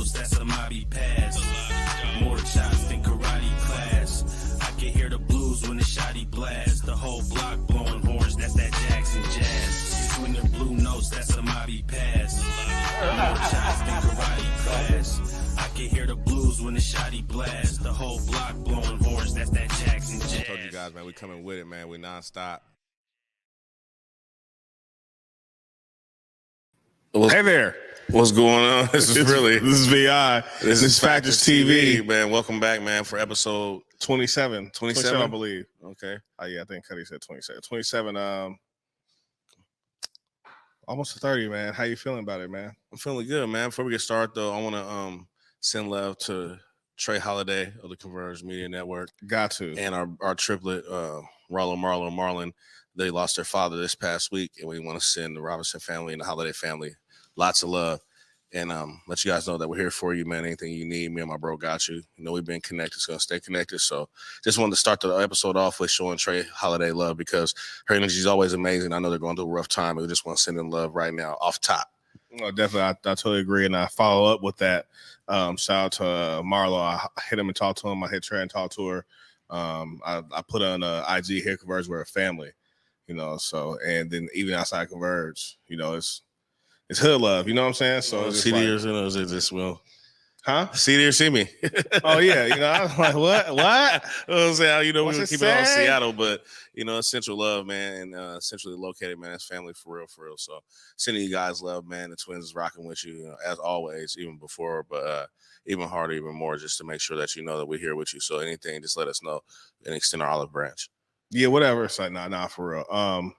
notes, that's a mobby pass. More shots than karate class. I can hear the blues when the shotty blast. The whole block blowing horns, that's that Jackson jazz. When the blue notes, that's a mobby pass. More shots than karate class. I can hear the blues when the shotty blast. The whole block blowing horns, that's that Jackson jazz. I told you guys, man, we coming with it, man. We nonstop. Hey there. What's going on? This is VI. This is Factorz TV. man. Welcome back, man, for episode 27, I believe. Okay. Oh, yeah, I think Cuddy said 27. 27, almost 30, man. How you feeling about it, man? I'm feeling good, man. Before we get started, though, I want to send love to Trey Holiday of the Converge Media Network. Got to. And our triplet, Rollo, Marlo, and Marlon. They lost their father this past week, and we want to send the Robinson family and the Holiday family lots of love, and let you guys know that we're here for you, man. Anything you need, me and my bro got you. You know, we've been connected, so stay connected. So just wanted to start the episode off with showing Trey Holiday love because her energy is always amazing. I know they're going through a rough time, and we just want to send them love right now off top. No, definitely. I totally agree, and I follow up with that. Shout out to Marlo. I hit him and talked to him. I hit Trey and talked to her. I put on IG here, Converge, we're a family, you know. So, and then even outside Converge, you know, it's hood love, you know what I'm saying? So see like, or you know, is it this will? Huh? See or see me? Oh yeah, you know, I was like, what? You know what I'm saying? You know, What's we it keep it on say? Seattle, but you know, it's central love, man, and centrally located, man. It's family for real, for real. So sending you guys love, man. The Twins is rocking with you, know, as always, even before, but even harder, even more, just to make sure that you know that we're here with you. So anything, just let us know and extend our olive branch. Yeah, whatever. It's like, nah, for real.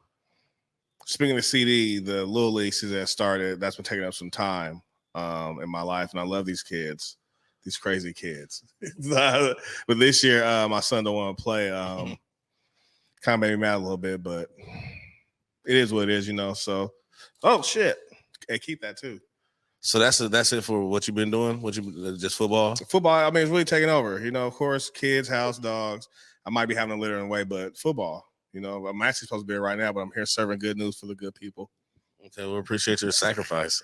Speaking of CD, the Little League season has started. That's been taking up some time in my life, and I love these kids, these crazy kids. But this year, my son don't want to play. Kind of made me mad a little bit, but it is what it is, you know. So, oh shit, hey, keep that too. So that's it for what you've been doing. What you just football? Football. I mean, it's really taking over. You know, of course, kids, house, dogs. I might be having a litter in the way, but football. You know, I'm actually supposed to be here right now, but I'm here serving good news for the good people. Okay, we appreciate your sacrifice.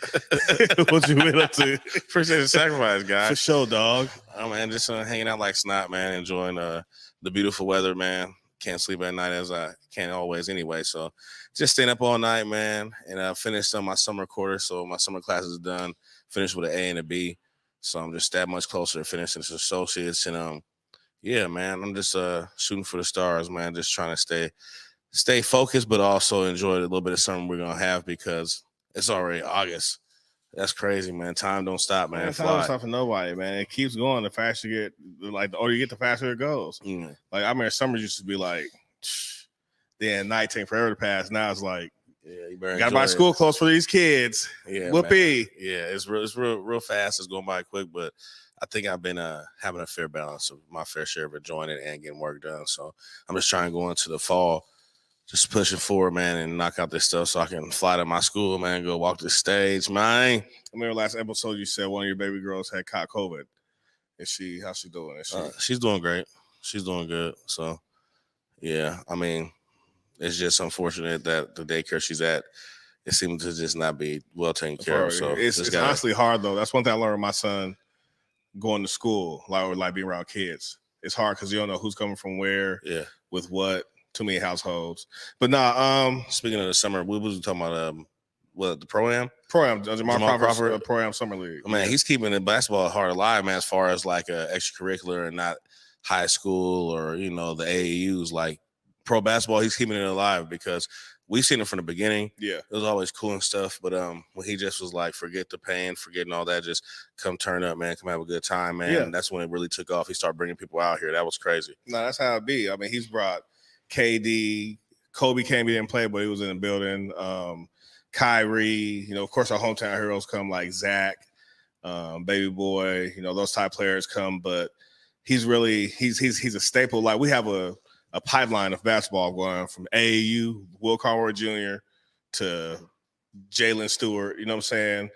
What you been up to? Appreciate your sacrifice, guy. For sure, dog. Oh man, just hanging out like snot, man. Enjoying the beautiful weather, man. Can't sleep at night as I can always anyway. So just staying up all night, man. And I finished on my summer quarter, so my summer class is done. Finished with an A and a B. So I'm just that much closer to finishing as associates. And yeah, man, I'm just shooting for the stars, man. Just trying to stay focused, but also enjoy a little bit of summer we're gonna have because it's already August. That's crazy, man. Time don't stop, man. Time don't stop for nobody, man. It keeps going. The faster you get, like the older you get, the faster it goes. Mm. Like I remember summer used to be like, then night take forever to pass. Now it's like, yeah, you better gotta buy school clothes for these kids. Yeah, whoopee. Man. Yeah, it's real fast. It's going by quick, but I think I've been having a fair balance of my fair share of enjoying it and getting work done. So I'm just trying to go into the fall, just pushing forward, man, and knock out this stuff so I can fly to my school, man, go walk the stage, man. I remember last episode you said one of your baby girls had caught COVID. How's she doing? She's doing great. She's doing good. So yeah, I mean, it's just unfortunate that the daycare she's at, it seems to just not be well taken care of. So it's honestly hard though. That's one thing I learned with my son going to school, like being around kids. It's hard because you don't know who's coming from where, with what. Too many households. But speaking of the summer, we was talking about the Pro-Am? Pro-Am, Jamal Crawford Pro-Am Summer League. Man, he's keeping the basketball heart alive, man, as far as like extracurricular and not high school or, you know, the AAUs. Like pro basketball, he's keeping it alive because we've seen it from the beginning. Yeah. It was always cool and stuff. But when he just was like, forget the pain, forgetting all that, just come turn up, man, come have a good time, man. Yeah. And that's when it really took off. He started bringing people out here. That was crazy. No, that's how it be. I mean, he's brought KD, Kobe came, he didn't play, but he was in the building. Kyrie, you know, of course, our hometown heroes come like Zach, Baby Boy, you know, those type players come, but he's a staple. Like we have a pipeline of basketball going from AAU, Will Crawford Jr. to Jalen Stewart, you know what I'm saying,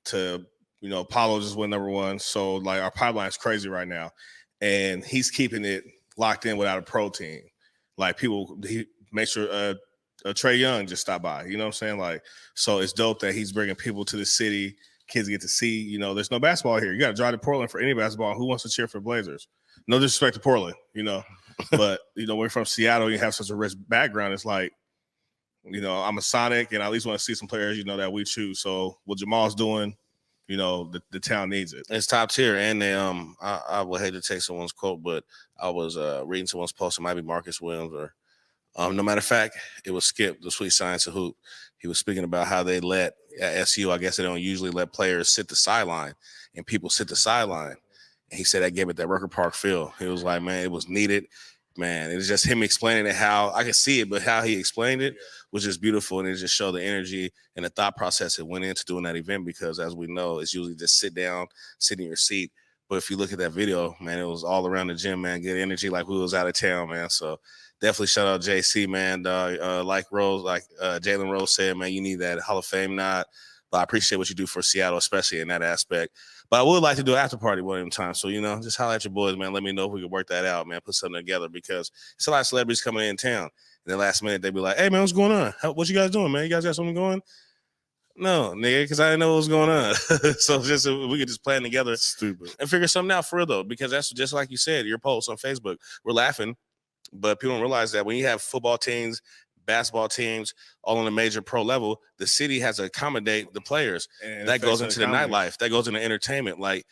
to, you know, Paulo just went #1. So like our pipeline is crazy right now. And he's keeping it locked in without a pro team. Like he makes sure Trey Young just stopped by. You know what I'm saying? Like, so it's dope that he's bringing people to the city kids get to see. You know, there's no basketball here. You got to drive to Portland for any basketball. Who wants to cheer for Blazers? No disrespect to Portland, you know, but you know, we're from Seattle. You have such a rich background. It's like, you know, I'm a Sonic, and I at least want to see some players, you know, that we choose. So what Jamal's doing, you know, the town needs it. It's top tier, and they I would hate to take someone's quote, but I was reading someone's post. It might be Marcus Williams or no matter of fact, it was Skip, the Sweet Science of Hoop. He was speaking about how they let at SU. I guess they don't usually let players sit the sideline, and people sit the sideline. And he said that gave it that Rucker Park feel. He was like, man, it was needed. Man, it was just him explaining it how I could see it, but how he explained it was just beautiful, and it just showed the energy and the thought process that went into doing that event. Because as we know, it's usually just sit down, sit in your seat. But if you look at that video, man, it was all around the gym, man. Good energy, like we was out of town, man. So definitely shout out JC, man. Like Jalen Rose said, man, you need that Hall of Fame nod. But I appreciate what you do for Seattle, especially in that aspect. But I would like to do an after party one of them times. So, you know, just holler at your boys, man. Let me know if we can work that out, man. Put something together, because it's a lot of celebrities coming in town. And then last minute, they be like, hey, man, what's going on? What you guys doing, man? You guys got something going? No, nigga, because I didn't know what was going on. So just we could just plan together. Stupid. And figure something out for real, though, because that's just like you said, your post on Facebook. We're laughing, but people don't realize that when you have football teams, basketball teams, all on a major pro level, the city has to accommodate the players. And that goes into the nightlife. That goes into entertainment. Like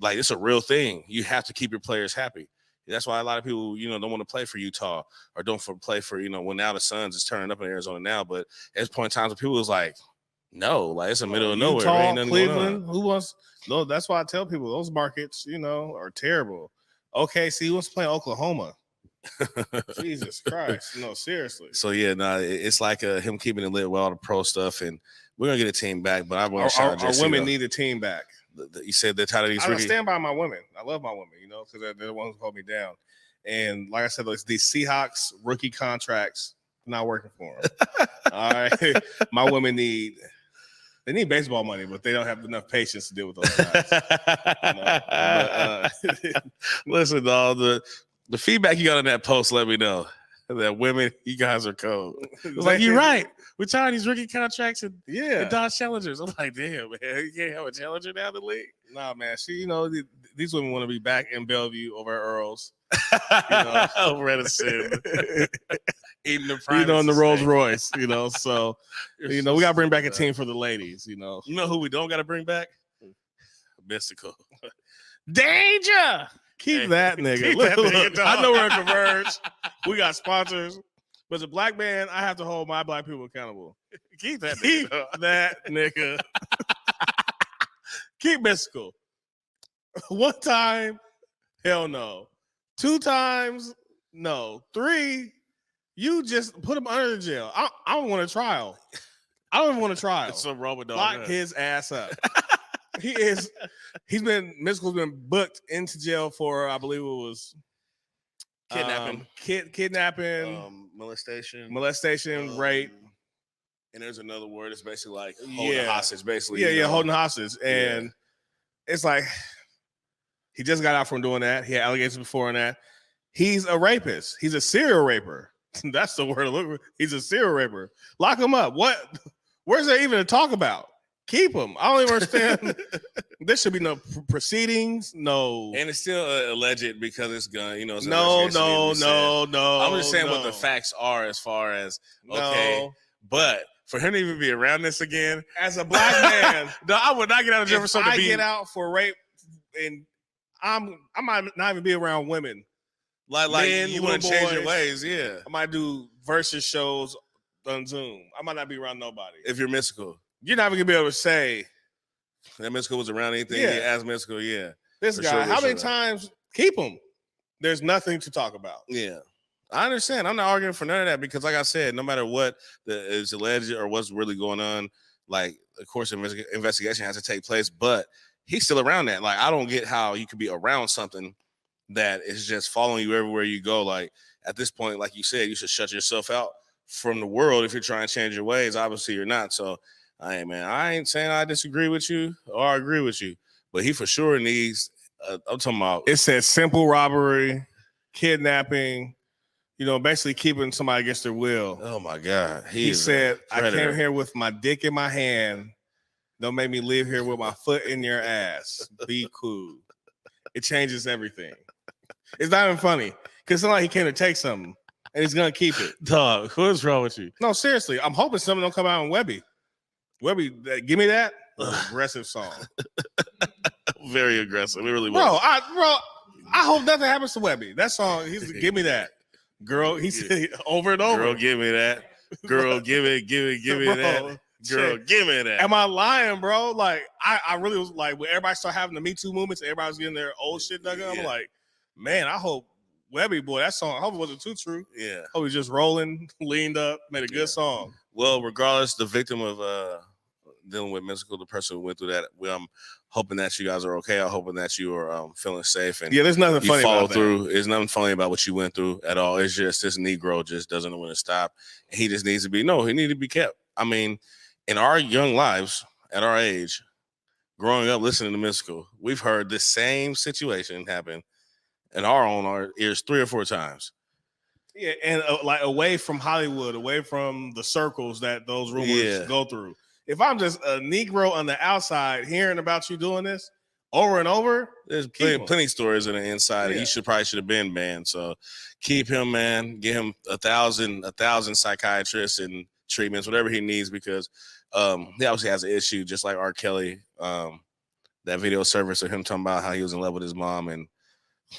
it's a real thing. You have to keep your players happy. That's why a lot of people, you know, don't want to play for Utah or don't play for, you know, when now the Suns is turning up in Arizona now. But at this point in time, people was like, no, like it's the middle of nowhere. Utah, ain't nothing Cleveland, who wants? No, that's why I tell people those markets, you know, are terrible. Okay, see, who wants to play in Oklahoma? Jesus Christ, no, seriously. So yeah, it's like him keeping it lit with all the pro stuff, and we're gonna get a team back. But I want to shout out our women need a team back. You said they're tired of these. I stand by my women. I love my women, you know, because they're the ones who hold me down. And like I said, these Seahawks rookie contracts not working for them. All right, my women need baseball money, but they don't have enough patience to deal with those guys. You know? But, listen, dog, the feedback you got on that post, let me know that women, you guys are cold. It was like, you're right. We're tired of these rookie contracts and Dodge Challengers. I'm like, damn, man, you can't have a Challenger down the league. Nah, man. You know, these women want to be back in Bellevue over at Earl's. Over at a Sim. Eating the you know, in the Rolls Royce, you know. So, you know, we got to bring back a team for the ladies, you know. You know who we don't got to bring back? Mystikal. Danger! Keep that nigga. Keep that nigga, I know we're in Converge. We got sponsors. But as a black man, I have to hold my black people accountable. Keep that Keep nigga. that nigga. Keep Mystikal. One time, hell no. 2 times, no. 3, you just put him under the jail. I don't want a trial. I don't even want a trial. It's some wrong with dog. Lock his ass up. Mystikal's been booked into jail for, I believe it was kidnapping, molestation, rape. And there's another word. It's basically like holding hostage, basically. Yeah, holding hostage. And it's like, he just got out from doing that. He had allegations before on that. He's a rapist. He's a serial raper. That's the word to look for. He's a serial raper. Lock him up. What? Where's there even to talk about? Keep him. I don't even understand. There should be no proceedings. No. And it's still alleged because it's gun. You know. It's no. I'm just saying what the facts are as far as but for him to even be around this again as a black man, no, I would not get out of jail for something. I get out for rape, and I might not even be around women. Like you want to change your ways, yeah. I might do versus shows on Zoom. I might not be around nobody. If you're Mystikal, you're not even gonna be able to say that Mystikal was around anything. Yeah, ask Mystikal. This guy, how many times? Keep him. There's nothing to talk about. Yeah, I understand. I'm not arguing for none of that because, like I said, no matter what is alleged or what's really going on, like of course, investigation has to take place. But he's still around that. Like I don't get how you could be around something that is just following you everywhere you go. Like at this point, like you said, you should shut yourself out from the world if you're trying to change your ways. Obviously, you're not. So, I ain't saying I disagree with you or I agree with you, but he for sure needs. I'm talking about. It says simple robbery, kidnapping. You know, basically keeping somebody against their will. Oh my God! He said, "I came here with my dick in my hand, Don't make me live here with my foot in your ass. Be cool. It changes everything. It's not even funny because it's not like he came to take something and he's gonna keep it. Dog, what's wrong with you? No, seriously. I'm hoping something don't come out on Webby. Webby, give me that. Aggressive song. Very aggressive. It really was. Bro, I hope nothing happens to Webby. That song, give me that. Girl, he said over and over. Girl, give me that. Girl, give me that. Girl, give me that. Am I lying, bro? Like, I really was like, when everybody started having the Me Too movements, everybody was getting their old shit dug up. I'm like, man, I hope Webby, boy, that song, I hope it wasn't too true. Yeah. I hope he just rolling, leaned up, made a good song. Well, regardless, the victim of dealing with Mystikal, the person who went through that, I'm hoping that you guys are okay. I'm hoping that you are feeling safe. And there's nothing funny about through. There's nothing funny about what you went through at all. It's just this Negro just doesn't know when to stop. He just needs to be, he needs to be kept. I mean, in our young lives, at our age, growing up listening to Mystikal, we've heard the same situation happen in our ears 3 or 4 times. Yeah, and like away from Hollywood, away from the circles that those rumors go through. If I'm just a Negro on the outside hearing about you doing this over and over, there's plenty stories on the inside. Yeah. He should have been banned. So keep him, man. Get him 1,000 psychiatrists and treatments, whatever he needs, because he obviously has an issue, just like R. Kelly. That video surfaced of him talking about how he was in love with his mom and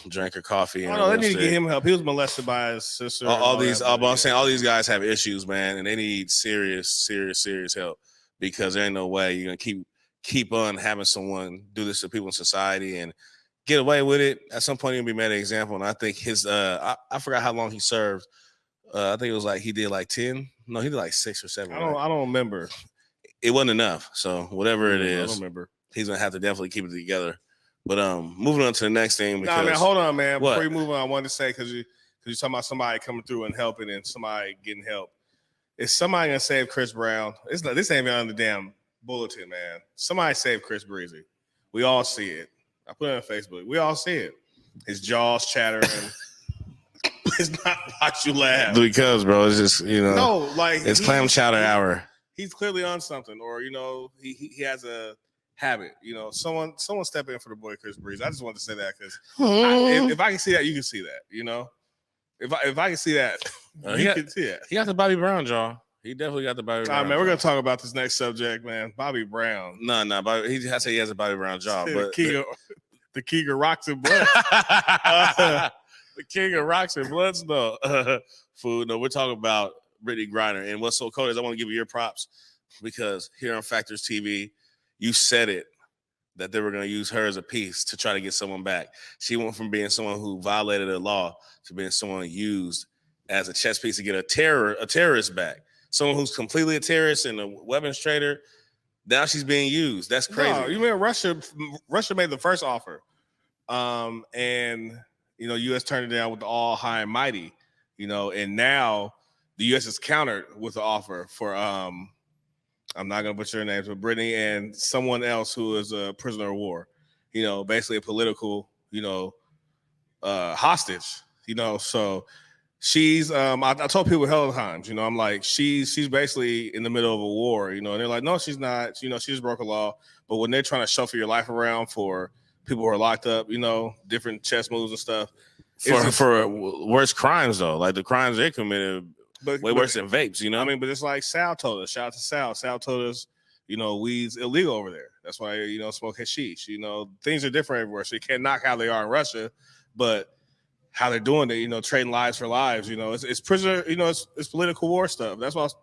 drank her coffee. And they need to get him help. He was molested by his sister. I'm saying all these guys have issues, man, and they need serious help, because there ain't no way you're gonna keep on having someone do this to people in society and get away with it. At some point, he'll be made an example. And I think his I forgot how long he served. I think it was like he did like 10. No, he did like 6 or 7. I don't remember. It wasn't enough. So whatever it is, I don't remember. He's gonna have to definitely keep it together. But moving on to the next thing. Nah, man, hold on, man. Before you move on, I wanted to say, because you're talking about somebody coming through and helping and somebody getting help. Is somebody gonna save Chris Brown? This ain't even on the damn bulletin, man. Somebody save Chris Breezy. We all see it. I put it on Facebook. We all see it. His jaws chattering. It's not watch you laugh. Because, bro, it's just, No, like it's clam chowder hour. He's clearly on something, or he has a habit. Someone step in for the boy Chris Breezy. I just wanted to say that because if I can see that, you can see that. If I can see that, you can see it. He got the Bobby Brown jaw. He definitely got the Bobby Brown. All right, man, we're gonna talk about this next subject, man. Bobby Brown. No, he has to say he has a Bobby Brown jaw, but the king of rocks and blood. The king of rocks and bloods, no. Food. No, we're talking about Britney Griner. And what's so cool is I want to give you your props, because here on Factorz TV, you said it, that they were going to use her as a piece to try to get someone back. She went from being someone who violated the law to being someone used as a chess piece to get a terrorist back. Someone who's completely a terrorist and a weapons trader. Now she's being used. That's crazy. No, you mean Russia made the first offer. And U.S. turned it down with the all high and mighty, and now the U.S. has countered with the offer for, I'm not going to butcher their names, but Britney and someone else who is a prisoner of war, basically a political, hostage, so she's, I told people hell of times, I'm like, she's basically in the middle of a war, and they're like, no, she's not, she just broke a law. But when they're trying to shuffle your life around for people who are locked up, different chess moves and stuff. For worse crimes, though. Like the crimes they committed, way worse than vapes, I mean, but it's like Sal told us. Shout out to Sal. Sal told us, weed's illegal over there. That's why, smoke hashish. Things are different everywhere. So you can't knock how they are in Russia, but how they're doing it, trading lives for lives, it's prisoner, it's political war stuff. That's why I was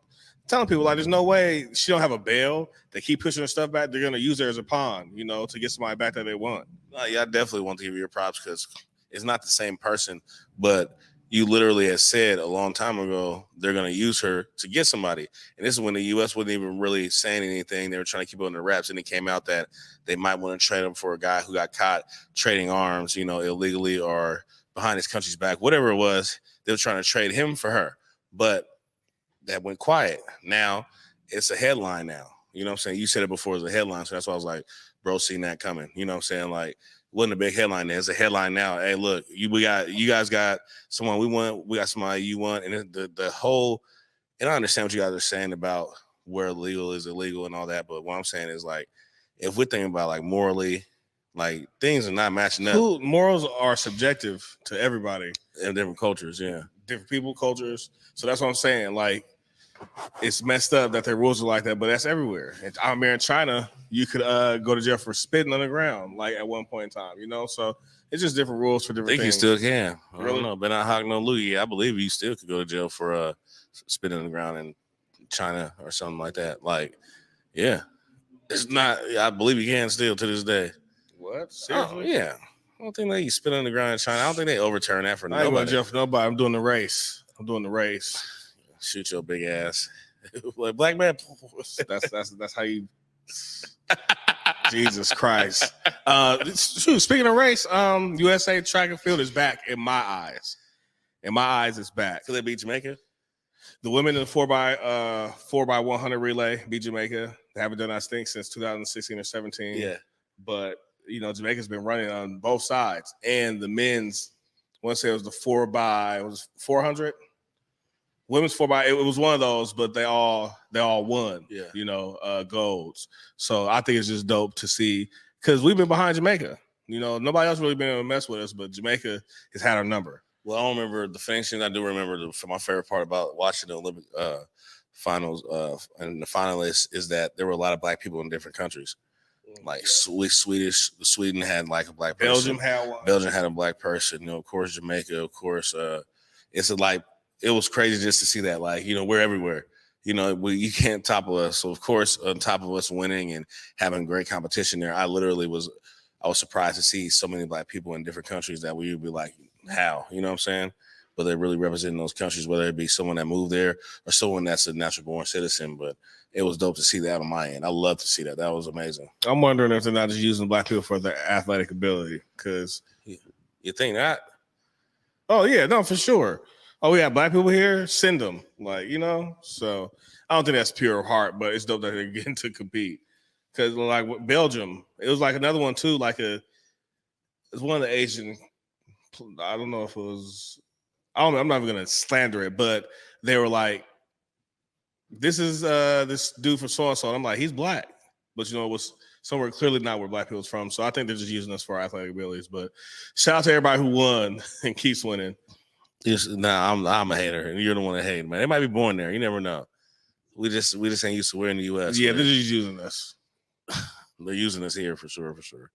telling people, like, there's no way she don't have a bail. They keep pushing her stuff back. They're going to use her as a pawn, to get somebody back that they want. Yeah, I definitely want to give you your props, because it's not the same person, but you literally had said a long time ago they're going to use her to get somebody. And this is when the U.S. wasn't even really saying anything. They were trying to keep it under wraps, and it came out that they might want to trade him for a guy who got caught trading arms, illegally or behind his country's back, whatever it was. They were trying to trade him for her, but that went quiet. Now it's a headline now. You know what I'm saying? You said it before as a headline. So that's why I was like, bro, seen that coming. You know what I'm saying? Like, it wasn't a big headline there. It's a headline now. Hey, look, you guys got someone we want. We got somebody you want. And the whole, and I understand what you guys are saying about where legal is illegal and all that. But what I'm saying is like, if we're thinking about like morally, like things are not matching up. Morals are subjective to everybody in different cultures. Yeah, different people, cultures. So that's what I'm saying. Like, it's messed up that their rules are like that, but that's everywhere. I'm here in China. You could go to jail for spitting on the ground, like at one point in time. You know, so it's just different rules for different I think things. you still can. I Really? don't know. But not hog no loogie. I believe you still could go to jail for spitting on the ground in China or something like that. Like, yeah, it's not. I believe you can still to this day. What? Seriously? Oh, yeah. I don't think they spit on the ground in China. I don't think they overturn that for I ain't going nobody. to jail for nobody. I'm doing the race. Shoot your big ass. Like, black man. That's how you. Jesus Christ. Speaking of race, USA track and field is back in my eyes. In my eyes, it's back. Could they beat Jamaica? The women in the 4x100 relay beat Jamaica. They haven't done that thing since 2016 or 17. Yeah. But Jamaica's been running on both sides. And the men's, I want to say it was the 400. Women's 4x, it was one of those, but they all won. Yeah. Golds. So I think it's just dope to see, because we've been behind Jamaica. Nobody else really been able to mess with us, but Jamaica has had our number. Well, I don't remember the finishing. I do remember my favorite part about watching the Olympic finals and the finalists is that there were a lot of black people in different countries. Like Sweden had like a black person. Belgium had one. Belgium had a black person. Of course, Jamaica. Of course, it was crazy just to see that. Like, we're everywhere. You can't topple us. So of course, on top of us winning and having great competition there, I was surprised to see so many black people in different countries that we would be like, how? You know what I'm saying? But they're really representing those countries, whether it be someone that moved there or someone that's a natural born citizen. But it was dope to see that on my end. I love to see that. That was amazing. I'm wondering if they're not just using black people for their athletic ability. Because you think that? Oh yeah, no, for sure. Oh, we have black people here. Send them, So I don't think that's pure heart, but it's dope that they're getting to compete. Because like with Belgium, it was like another one too. It's one of the Asian. I don't know if it was. I'm not even gonna slander it, but they were like, "This is this dude from so and so." I'm like, "He's black," but it was somewhere clearly not where black people's from. So I think they're just using us for our athletic abilities. But shout out to everybody who won and keeps winning. I'm a hater, and you're the one that hate, man. They might be born there. You never know. We just ain't used to wearing the U.S. Yeah, man. they're just using us. They're using us here for sure.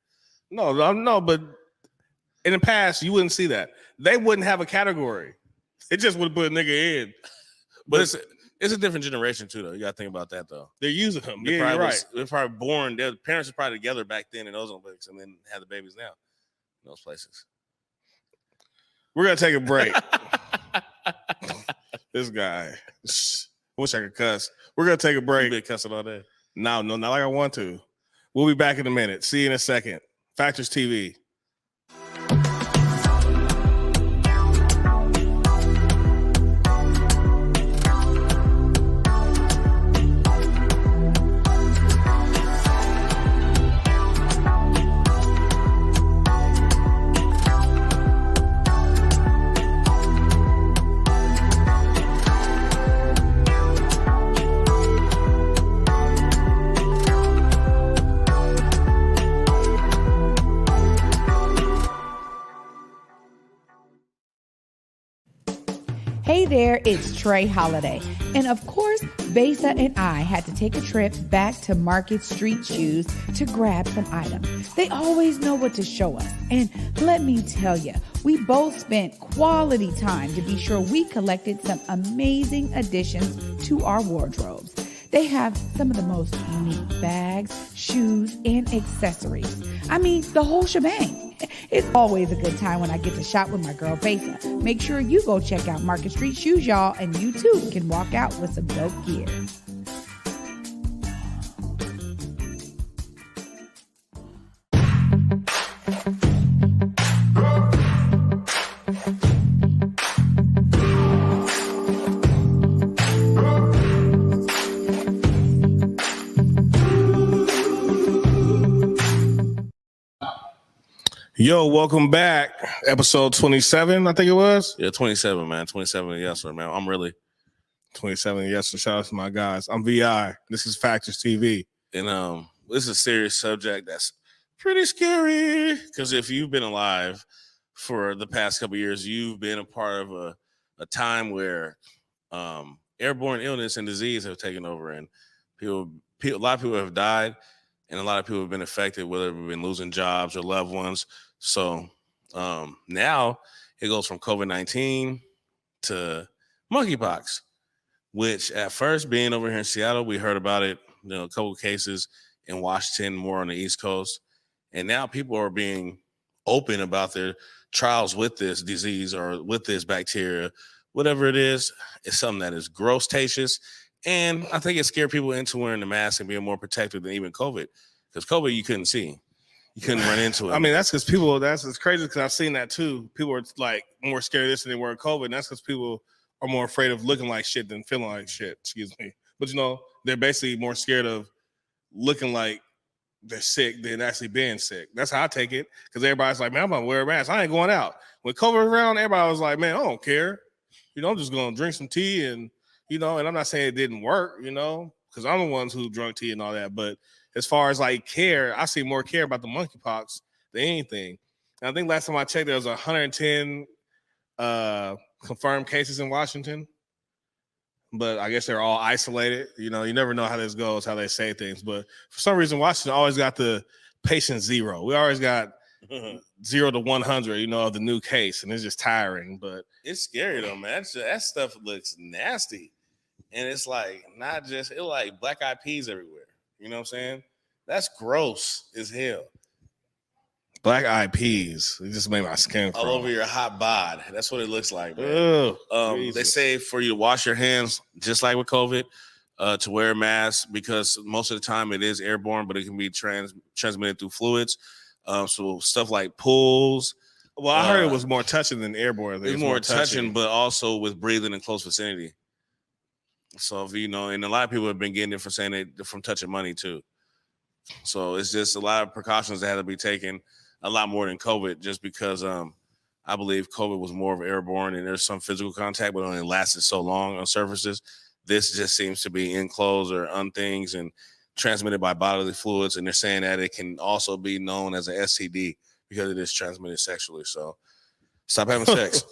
No, but in the past, you wouldn't see that. They wouldn't have a category. It just would put a nigga in. But it's a different generation too, though. You got to think about that, though. They're using them. They're You're right. They're probably born. Their parents are probably together back then in those Olympics, and then had the babies now in those places. We're gonna take a break. This guy. I wish I could cuss. We're gonna take a break. You been cussing all day. No, not like I want to. We'll be back in a minute. See you in a second. Factorz TV. Hey there, it's Trey Holiday. And of course, Besa and I had to take a trip back to Market Street Shoes to grab some items. They always know what to show us. And let me tell you, we both spent quality time to be sure we collected some amazing additions to our wardrobes. They have some of the most unique bags, shoes, and accessories. I mean, the whole shebang. It's always a good time when I get to shop with my girl Besa. Make sure you go check out Market Street Shoes, y'all, and you too can walk out with some dope gear. Yo, welcome back. Episode 27, I think it was. Yeah, 27, man. 27, yes, sir, man. I'm really 27. Yes, so shout out to my guys. I'm VI. This is Factorz TV. And this is a serious subject that's pretty scary because if you've been alive for the past couple of years, you've been a part of a time where airborne illness and disease have taken over, and a lot of people have died, and a lot of people have been affected, whether they've been losing jobs or loved ones. So now it goes from COVID-19 to monkeypox, which at first, being over here in Seattle, we heard about it, a couple of cases in Washington, more on the East Coast. And now people are being open about their trials with this disease or with this bacteria, whatever it is. It's something that is gross-tacious. And I think it scared people into wearing the mask and being more protected than even COVID. Because COVID, you couldn't see. You couldn't run into it. I mean, that's because it's crazy because I've seen that too. People are like more scared of this than they were of COVID. And that's because people are more afraid of looking like shit than feeling like shit. Excuse me. But they're basically more scared of looking like they're sick than actually being sick. That's how I take it. Because everybody's like, man, I'm gonna wear a mask. I ain't going out. When COVID was around, everybody was like, man, I don't care. I'm just gonna drink some tea and and I'm not saying it didn't work, because I'm the ones who drunk tea and all that. But as far as like care, I see more care about the monkeypox than anything. And I think last time I checked, there was 110 confirmed cases in Washington. But I guess they're all isolated. You never know how this goes, how they say things. But for some reason, Washington always got the patient zero. We always got 0 to 100, of the new case. And it's just tiring. But it's scary, though, man. That stuff looks nasty. And it's like not just, it like black eyed peas everywhere. You know what I'm saying? That's gross as hell. Black eyed peas. It just made my skin crawl. All over your hot bod. That's what it looks like, man. They say for you to wash your hands, just like with COVID, to wear a mask, because most of the time it is airborne, but it can be transmitted through fluids. So stuff like pools. Well, I heard it was more touching than airborne. It's more touching, but also with breathing in close vicinity. So if and a lot of people have been getting it from touching money too. So it's just a lot of precautions that have to be taken. A lot more than COVID, just because I believe COVID was more of airborne and there's some physical contact, but it only lasted so long on surfaces. This just seems to be enclosed or on things and transmitted by bodily fluids. And they're saying that it can also be known as an STD because it is transmitted sexually. So stop having sex.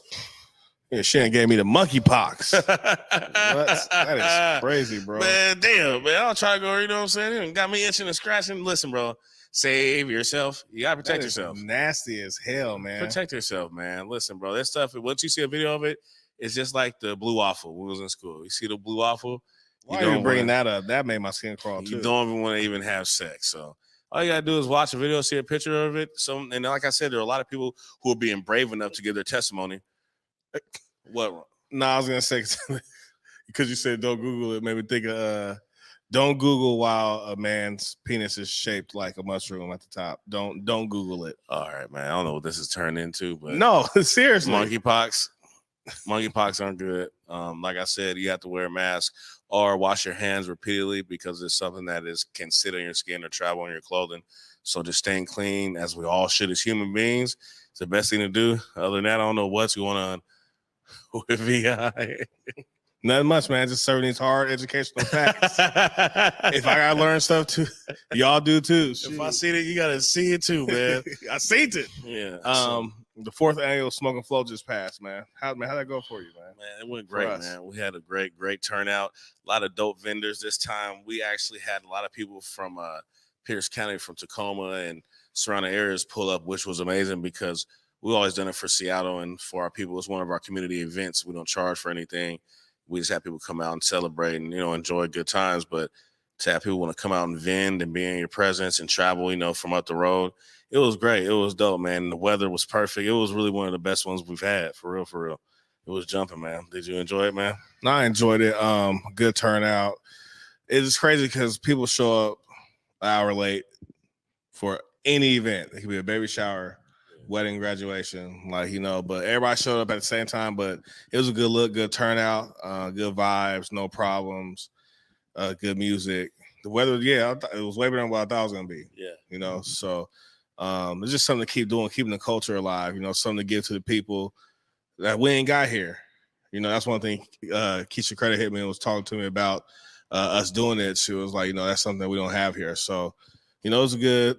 Yeah, Shannon gave me the monkeypox. That is crazy, bro. Man, damn, man. I'll try to go, you know what I'm saying? It got me itching and scratching. Listen, bro. Save yourself. You gotta protect yourself. Nasty as hell, man. Protect yourself, man. Listen, bro. That stuff. Once you see a video of it, it's just like the blue waffle when we was in school. You see the blue waffle. Why are you bringing that up? That made my skin crawl too. You don't even want to even have sex. So all you gotta do is watch a video, see a picture of it. And like I said, there are a lot of people who are being brave enough to give their testimony. What? No, I was gonna say because you said don't Google it. Made me think of don't Google while a man's penis is shaped like a mushroom at the top. Don't Google it. All right, man. I don't know what this has turned into, but no, seriously. Monkeypox aren't good. Like I said, you have to wear a mask or wash your hands repeatedly because it's something that can sit on your skin or travel on your clothing. So just staying clean, as we all should as human beings, is the best thing to do. Other than that, I don't know what's going on with VI. Nothing much, man. Just serving these hard educational facts. If I gotta learn stuff too, y'all do too. If I see it, you gotta see it too, man. I seen it. Yeah. The 4th annual Smoke and Flow just passed, man. How'd that go for you, man? Man, it went great, man. We had a great turnout. A lot of dope vendors this time. We actually had a lot of people from Pierce County, from Tacoma and surrounding areas pull up, which was amazing because we've always done it for Seattle and for our people. It's one of our community events. We don't charge for anything. We just have people come out and celebrate and, enjoy good times. But to have people want to come out and vend and be in your presence and travel, from up the road, it was great. It was dope, man. The weather was perfect. It was really one of the best ones we've had, for real. It was jumping, man. Did you enjoy it, man? No, I enjoyed it. Good turnout. It's crazy because people show up an hour late for any event. It could be a baby shower, wedding, graduation, but everybody showed up at the same time. But it was a good look, good turnout, good vibes, no problems, good music. The weather, it was way better than what I thought it was gonna be. Yeah, so it's just something to keep doing, keeping the culture alive. Something to give to the people that we ain't got here. You know, that's one thing Keisha Credit hit me and was talking to me about us doing it. She was like, you know, that's something that we don't have here. So, you know, it was good.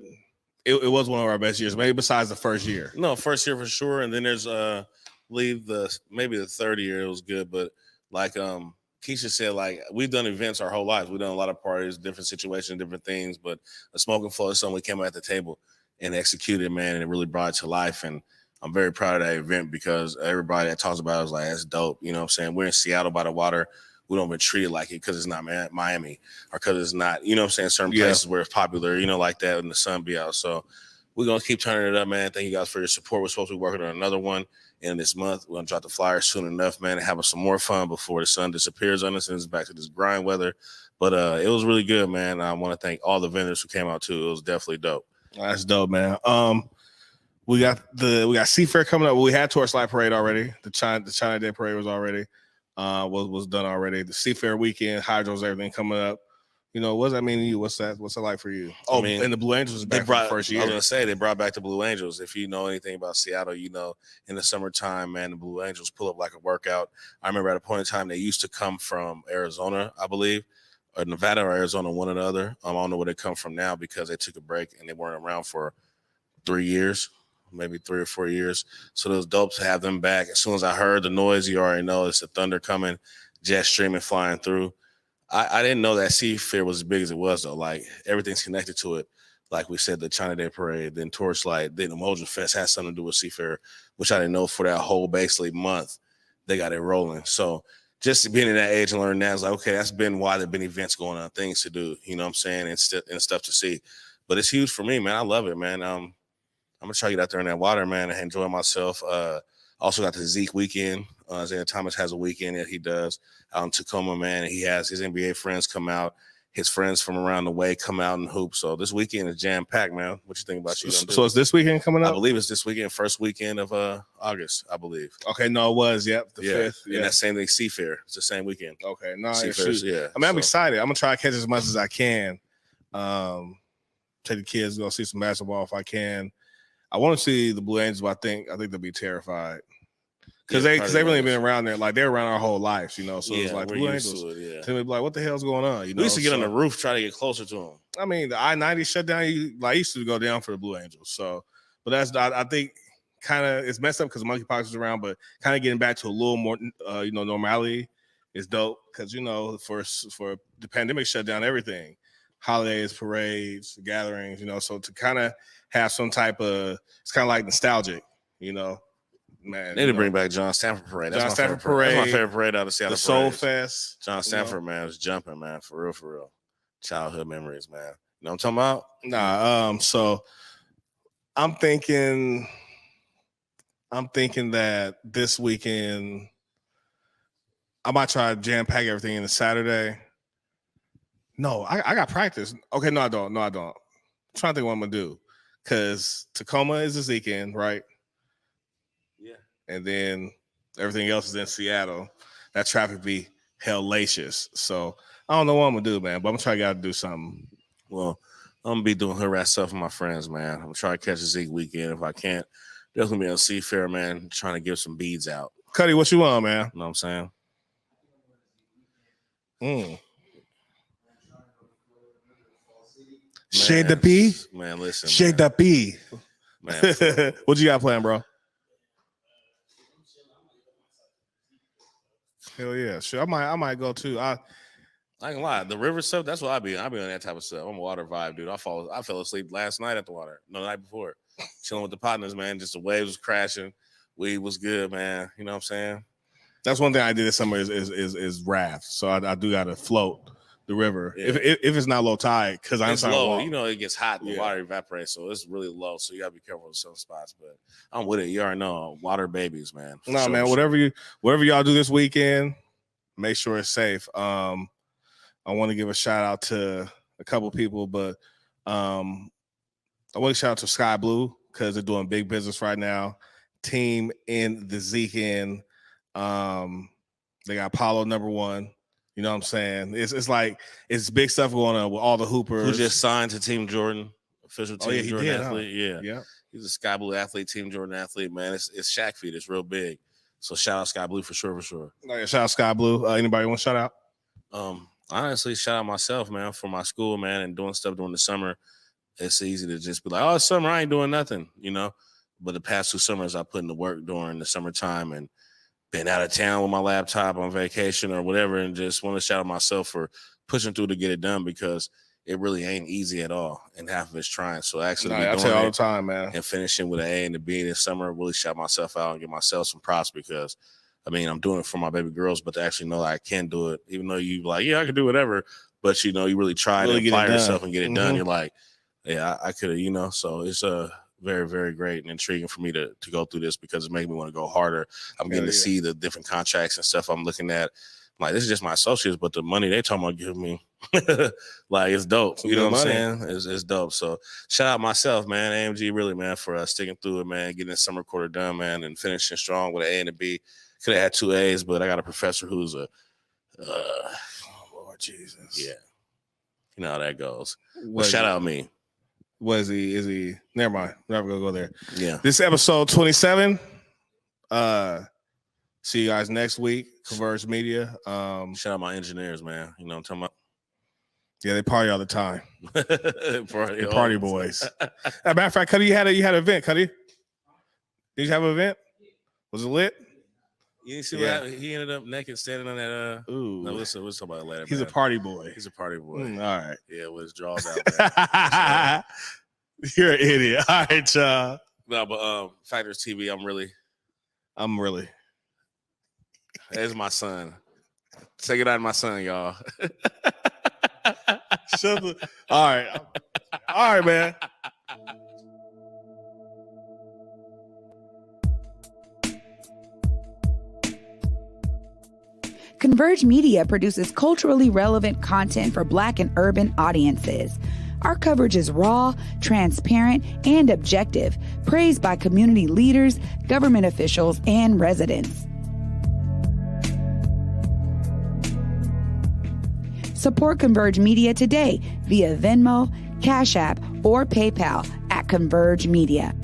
It was one of our best years, maybe besides the first year. No, first year for sure. And then there's maybe the third year it was good. But like Keisha said, like we've done events our whole lives. We've done a lot of parties, different situations, different things. But a smoking floor is something we came at the table and executed, man, and it really brought it to life. And I'm very proud of that event because everybody that talks about it was like, that's dope. You know what I'm saying? We're in Seattle by the water. We don't been treated like it because it's not Miami or because it's not, you know what I'm saying, certain places where it's popular, you know, like that when the sun be out. So we're going to keep turning it up, man. Thank you guys for your support. We're supposed to be working on another one in this month. We're going to drop the flyer soon enough, man, and having some more fun before the sun disappears on us and it's back to this grind weather. But it was really good, man. I want to thank all the vendors who came out, too. It was definitely dope. That's dope, man. We got Seafair coming up. We had Torchlight Parade already. The China Day Parade was already was done already. The Seafair weekend, Hydros, everything coming up. You know, what does that mean to you? What's that like for you? Oh, I mean, and the Blue Angels is back for the first year. I was gonna say they brought back the Blue Angels. If you know anything about Seattle, you know in the summertime, man, the Blue Angels pull up like a workout. I remember at a point in time they used to come from Arizona, I believe, or Nevada or Arizona, one or the other. I don't know where they come from now because they took a break and they weren't around for 3 years. Maybe 3 or 4 years. So it was dope to have them back. As soon as I heard the noise, you already know it's the thunder coming, jet streaming, flying through. I didn't know that Seafair was as big as it was, though. Like, everything's connected to it. Like we said, the China Day Parade, then Torchlight, then Emulsion Fest has something to do with Seafair, which I didn't know for that whole basically month. They got it rolling. So just being in that age and learning that, I was like, okay, that's been why there have been events going on, things to do, you know what I'm saying, and stuff to see. But it's huge for me, man. I love it, man. I'm going to try to get out there in that water, man, and enjoy myself. Also got the Zeke weekend. Isaiah Thomas has a weekend that he does out in Tacoma, man. And he has his NBA friends come out. His friends from around the way come out and hoop. So this weekend is jam-packed, man. What you think about you? So it's this weekend coming up? I believe it's this weekend, first weekend of August, I believe. Okay, no, it was. Yep, the 5th. Yeah, and that same thing, Seafair. It's the same weekend. Okay, no, yeah. I mean, I'm excited. I'm going to try to catch as much as I can. Take the kids to go see some basketball if I can. I want to see the Blue Angels, but I think they'll be terrified because they've really been around there. Like they're around our whole lives, you know. So it's like Blue Angels. Tell me, like, what the hell's going on? You know, we used to get on the roof, try to get closer to them. I mean, the I-90 shut down. I used to go down for the Blue Angels. So, but I think kind of it's messed up because Monkeypox is around, but kind of getting back to a little more, normality is dope because for the pandemic shut down everything. Holidays, parades, gatherings, so to kind of have some type of, it's kind of like nostalgic, man. They need to bring back John Stanford Parade. That's my favorite parade out of Seattle. The Soul Fest. John Stanford, man, was jumping, man, for real. Childhood memories, man. You know what I'm talking about? So I'm thinking that this weekend I might try to jam pack everything in the Saturday. No, I got practice. Okay, no, I don't. I'm trying to think what I'm gonna do. Because Tacoma is this weekend, right? Yeah. And then everything else is in Seattle. That traffic be hellacious. So I don't know what I'm gonna do, man. But I'm gonna try to do something. Well, I'm gonna be doing harass stuff with my friends, man. I'm gonna try to catch a Zeke weekend. If I can't, definitely be on Seafair, man, trying to give some beads out. Cuddy, what you want, man? You know what I'm saying? Shade the B, man. Listen, shade the B, man. What you got planned, bro? Hell yeah, sure. I might go too. I ain't gonna lie, the river stuff. That's what I be on that type of stuff. I'm a water vibe, dude. I fell asleep last night at the water. No, the night before, chilling with the partners, man. Just the waves was crashing, weed was good, man. You know what I'm saying? That's one thing I did this summer is raft. So I do got to float the river if it's not low tide, because I'm low. It gets hot, the water evaporates, so it's really low. So you gotta be careful with some spots. But I'm with it. You already know, water babies, man. No, sure, man. Whatever y'all do this weekend, make sure it's safe. I want to give a shout out to a couple people, but I want to shout out to Sky Blue because they're doing big business right now. Team in the Zeke end. They got Apollo #1. You know what I'm saying? It's like it's big stuff going on with all the hoopers. Who just signed to Team Jordan, official Team Jordan did, athlete. Huh? Yeah. He's a Sky Blue athlete, Team Jordan athlete, man. It's Shaq feet. It's real big. So shout out Sky Blue for sure. Oh, yeah, shout out Sky Blue. Anybody want to shout out? Honestly, shout out myself, man, for my school, man, and doing stuff during the summer. It's easy to just be like, oh, it's summer, I ain't doing nothing, you know. But the past 2 summers, I put in the work during the summertime and been out of town with my laptop on vacation or whatever, and just want to shout out myself for pushing through to get it done, because it really ain't easy at all, and half of it's trying. So actually, I tell you all the time, man, and finishing with an A and a B this summer, really shout myself out and give myself some props, because I mean, I'm doing it for my baby girls, but to actually know that I can do it, even though you like, yeah, I can do whatever, but you know, you really try to apply yourself and get it done. You're like, yeah, I could have, you know. So it's very, very great and intriguing for me to go through this, because it makes me want to go harder. I'm getting to see the different contracts and stuff I'm looking at. I'm like, this is just my associates, but the money they talking about giving me, like, it's dope. You know what I'm saying? It's dope. So shout out myself, man, AMG, really, man, for sticking through it, man, getting the summer quarter done, man, and finishing strong with an A and a B. Could have had 2 A's, but I got a professor who's oh, Lord Jesus. Yeah. You know how that goes. Well, shout out me. What is he? Is he? Never mind. Never gonna go there. Yeah. This episode 27. See you guys next week. Converge Media. Shout out my engineers, man. You know what I'm talking about? Yeah, they party all the time. party boys. As a matter of fact, Cuddy, you had an event, Cuddy. Did you have an event? Was it lit? You didn't see what happened? He ended up naked standing on that. Ooh. No, we'll talk about it later. He's a party boy. He's a party boy. All right. Yeah, with his jaws out. You're an idiot. All right, y'all. No, but Factorz TV, I'm really. There's my son. Say goodnight to my son, y'all. All right, man. Converge Media produces culturally relevant content for Black and urban audiences. Our coverage is raw, transparent, and objective, praised by community leaders, government officials, and residents. Support Converge Media today via Venmo, Cash App, or PayPal at Converge Media.